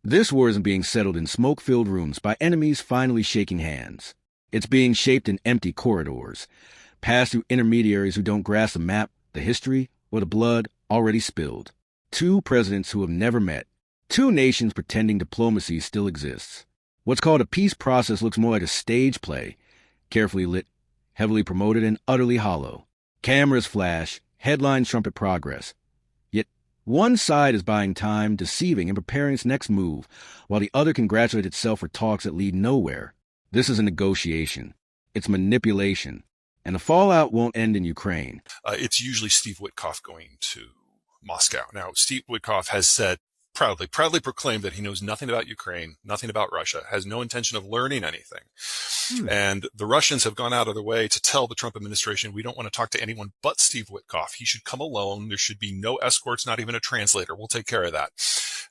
This war isn't being settled in smoke-filled rooms by enemies finally shaking hands. It's being shaped in empty corridors, passed through intermediaries who don't grasp the map, the history, or the blood already spilled. Two presidents who have never met. Two nations pretending diplomacy still exists. What's called a peace process looks more like a stage play, carefully lit, heavily promoted, and utterly hollow. Cameras flash, headlines trumpet progress. Yet one side is buying time, deceiving, and preparing its next move, while the other congratulates itself for talks that lead nowhere. This is a negotiation. It's manipulation. And the fallout won't end in Ukraine. It's usually Steve Witkoff going to Moscow. Now, Steve Witkoff has said, proudly proclaimed that he knows nothing about Ukraine, nothing about Russia, has no intention of learning anything. And the Russians have gone out of their way to tell the Trump administration, we don't want to talk to anyone but Steve Witkoff. He should come alone. There should be no escorts, not even a translator. We'll take care of that.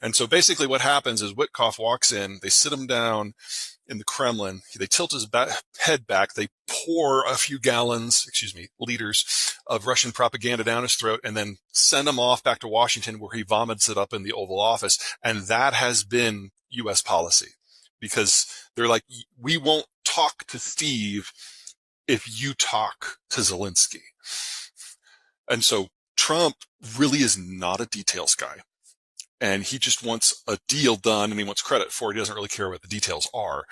And so basically what happens is Witkoff walks in, they sit him down in the Kremlin, they tilt his head back, they pour a few liters of Russian propaganda down his throat, and then send him off back to Washington where he vomits it up in the Oval Office. And that has been U.S. policy, because they're like, we won't talk to Steve if you talk to Zelensky. And so Trump really is not a details guy. And he just wants a deal done, and he wants credit for it. He doesn't really care what the details are.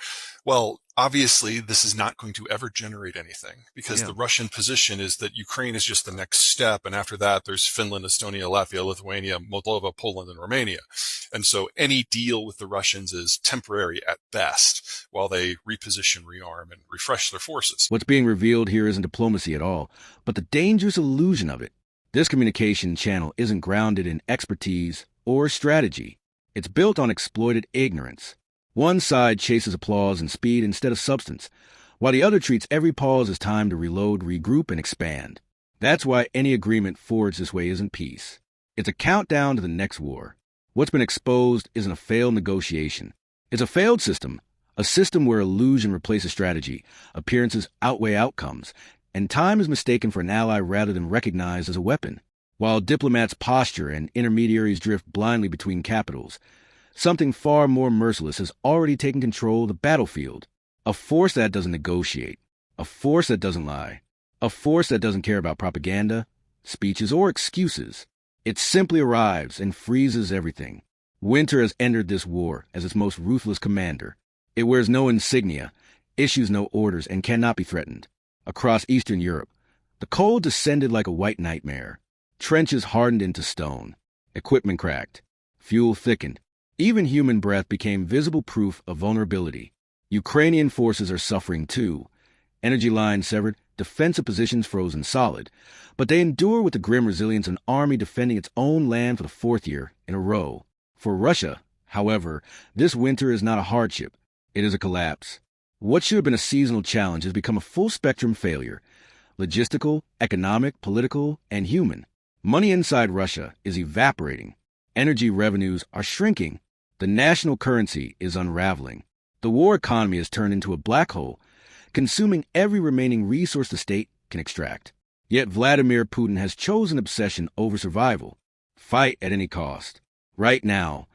Well, obviously, this is not going to ever generate anything, because the Russian position is that Ukraine is just the next step. And after that, there's Finland, Estonia, Latvia, Lithuania, Moldova, Poland, and Romania. And so any deal with the Russians is temporary at best while they reposition, rearm, and refresh their forces. What's being revealed here isn't diplomacy at all, but the dangerous illusion of it. This communication channel isn't grounded in expertise or strategy. It's built on exploited ignorance. One side chases applause and speed instead of substance, while the other treats every pause as time to reload, regroup, and expand. That's why any agreement forged this way isn't peace. It's a countdown to the next war. What's been exposed isn't a failed negotiation. It's a failed system, a system where illusion replaces strategy, appearances outweigh outcomes, and time is mistaken for an ally rather than recognized as a weapon. While diplomats posture and intermediaries drift blindly between capitals, something far more merciless has already taken control of the battlefield. A force that doesn't negotiate, a force that doesn't lie, a force that doesn't care about propaganda, speeches, or excuses. It simply arrives and freezes everything. Winter has entered this war as its most ruthless commander. It wears no insignia, issues no orders, and cannot be threatened. Across Eastern Europe, the cold descended like a white nightmare. Trenches hardened into stone, equipment cracked, fuel thickened. Even human breath became visible proof of vulnerability. Ukrainian forces are suffering too. Energy lines severed, defensive positions frozen solid. But they endure with the grim resilience of an army defending its own land for the fourth year in a row. For Russia, however, this winter is not a hardship. It is a collapse. What should have been a seasonal challenge has become a full-spectrum failure. Logistical, economic, political, and human. Money inside Russia is evaporating. Energy revenues are shrinking. The national currency is unraveling. The war economy has turned into a black hole, consuming every remaining resource the state can extract. Yet Vladimir Putin has chosen obsession over survival. Fight at any cost. Right now,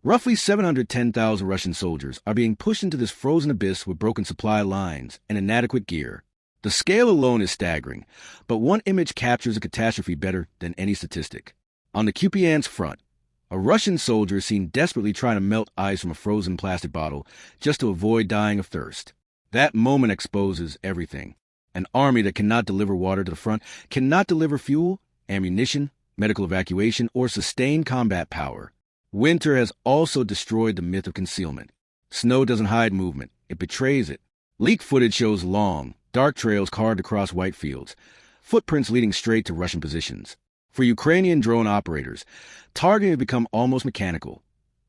roughly 710,000 Russian soldiers are being pushed into this frozen abyss with broken supply lines and inadequate gear. The scale alone is staggering, but one image captures a catastrophe better than any statistic. On the Kupiansk front, a Russian soldier is seen desperately trying to melt ice from a frozen plastic bottle just to avoid dying of thirst. That moment exposes everything. An army that cannot deliver water to the front cannot deliver fuel, ammunition, medical evacuation, or sustained combat power. Winter has also destroyed the myth of concealment. Snow doesn't hide movement, it betrays it. Leak footage shows long, dark trails carved across white fields, footprints leading straight to Russian positions. For Ukrainian drone operators, targeting has become almost mechanical.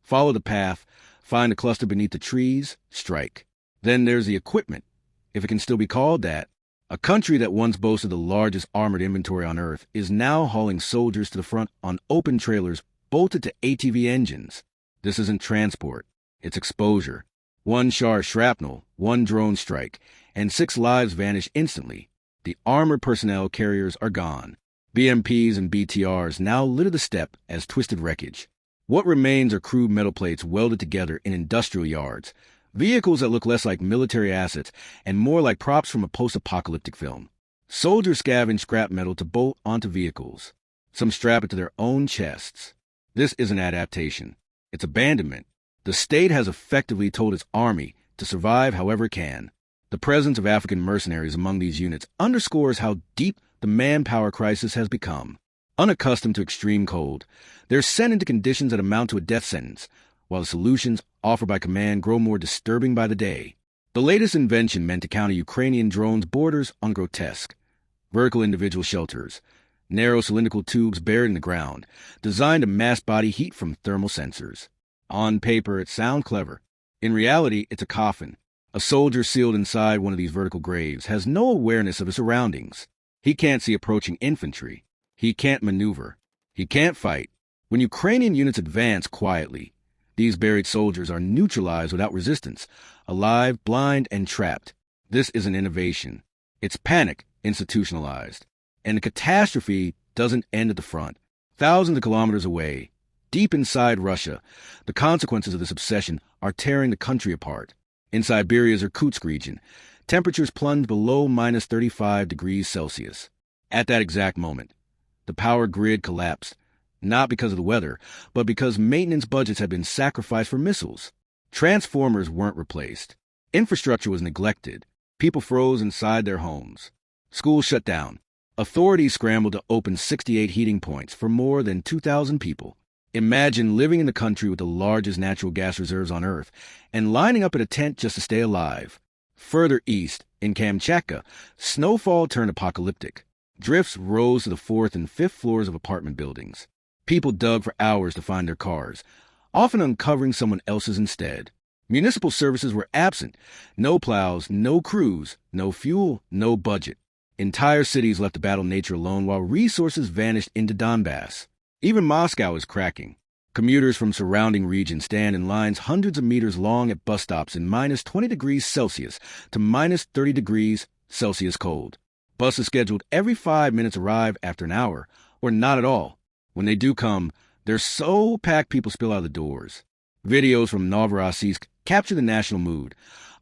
Follow the path, find a cluster beneath the trees, strike. Then there's the equipment, if it can still be called that. A country that once boasted the largest armored inventory on Earth is now hauling soldiers to the front on open trailers bolted to ATV engines. This isn't transport, it's exposure. One shrapnel, one drone strike, and 6 lives vanish instantly. The armored personnel carriers are gone. BMPs and BTRs now litter the steppe as twisted wreckage. What remains are crude metal plates welded together in industrial yards, vehicles that look less like military assets and more like props from a post-apocalyptic film. Soldiers scavenge scrap metal to bolt onto vehicles. Some strap it to their own chests. This isn't adaptation. It's abandonment. The state has effectively told its army to survive however it can. The presence of African mercenaries among these units underscores how deep the manpower crisis has become. Unaccustomed to extreme cold, they're sent into conditions that amount to a death sentence, while the solutions offered by command grow more disturbing by the day. The latest invention meant to counter Ukrainian drones borders on grotesque. Vertical individual shelters, narrow cylindrical tubes buried in the ground, designed to mask body heat from thermal sensors. On paper, it sounds clever. In reality, it's a coffin. A soldier sealed inside one of these vertical graves has no awareness of his surroundings. He can't see approaching infantry. He can't maneuver. He can't fight. When Ukrainian units advance quietly, these buried soldiers are neutralized without resistance, alive, blind, and trapped. This isn't innovation. It's panic institutionalized. And the catastrophe doesn't end at the front. Thousands of kilometers away, deep inside Russia, the consequences of this obsession are tearing the country apart. In Siberia's Irkutsk region, temperatures plunge below minus 35 degrees Celsius. At that exact moment, the power grid collapsed, not because of the weather, but because maintenance budgets had been sacrificed for missiles. Transformers weren't replaced. Infrastructure was neglected. People froze inside their homes. Schools shut down. Authorities scrambled to open 68 heating points for more than 2,000 people. Imagine living in the country with the largest natural gas reserves on Earth and lining up at a tent just to stay alive. Further east, in Kamchatka, snowfall turned apocalyptic. Drifts rose to the 4th and 5th floors of apartment buildings. People dug for hours to find their cars, often uncovering someone else's instead. Municipal services were absent. No plows, no crews, no fuel, no budget. Entire cities left to battle nature alone while resources vanished into Donbass. Even Moscow is cracking. Commuters from surrounding regions stand in lines hundreds of meters long at bus stops in minus 20 degrees Celsius to minus 30 degrees Celsius cold. Buses scheduled every 5 minutes arrive after an hour, or not at all. When they do come, they're so packed people spill out of the doors. Videos from Novorossiysk capture the national mood.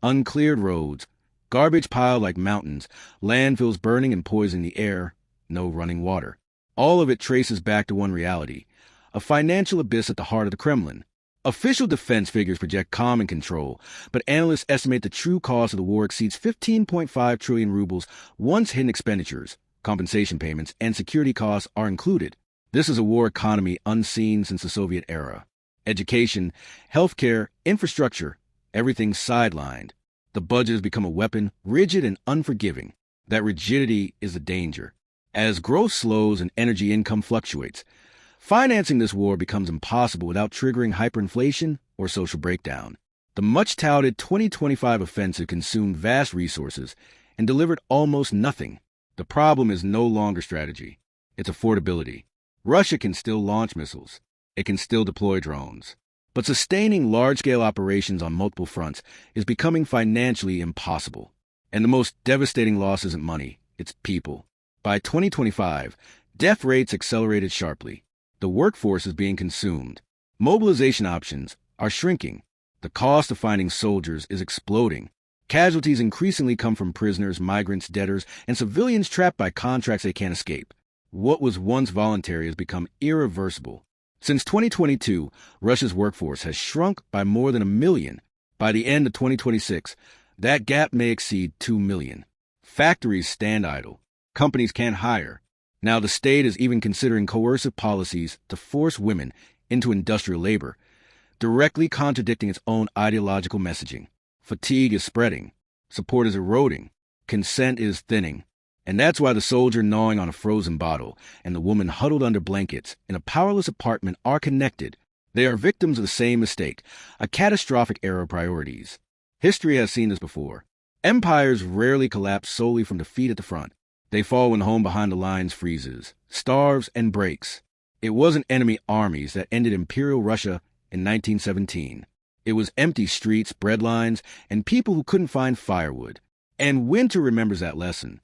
Uncleared roads, garbage piled like mountains, landfills burning and poisoning the air, no running water. All of it traces back to one reality, a financial abyss at the heart of the Kremlin. Official defense figures project calm and control, but analysts estimate the true cost of the war exceeds 15.5 trillion rubles once hidden expenditures, compensation payments, and security costs are included. This is a war economy unseen since the Soviet era. Education, healthcare, infrastructure, everything's sidelined. The budget has become a weapon, rigid and unforgiving. That rigidity is a danger. As growth slows and energy income fluctuates, financing this war becomes impossible without triggering hyperinflation or social breakdown. The much-touted 2025 offensive consumed vast resources and delivered almost nothing. The problem is no longer strategy. It's affordability. Russia can still launch missiles. It can still deploy drones. But sustaining large-scale operations on multiple fronts is becoming financially impossible. And the most devastating loss isn't money, it's people. By 2025, death rates accelerated sharply. The workforce is being consumed. Mobilization options are shrinking. The cost of finding soldiers is exploding. Casualties increasingly come from prisoners, migrants, debtors, and civilians trapped by contracts they can't escape. What was once voluntary has become irreversible. Since 2022, Russia's workforce has shrunk by more than 1 million. By the end of 2026, that gap may exceed 2 million. Factories stand idle. Companies can't hire. Now the state is even considering coercive policies to force women into industrial labor, directly contradicting its own ideological messaging. Fatigue is spreading. Support is eroding. Consent is thinning. And that's why the soldier gnawing on a frozen bottle and the woman huddled under blankets in a powerless apartment are connected. They are victims of the same mistake, a catastrophic error of priorities. History has seen this before. Empires rarely collapse solely from defeat at the front. They fall when the home behind the lines freezes, starves, and breaks. It wasn't enemy armies that ended Imperial Russia in 1917. It was empty streets, bread lines, and people who couldn't find firewood. And winter remembers that lesson.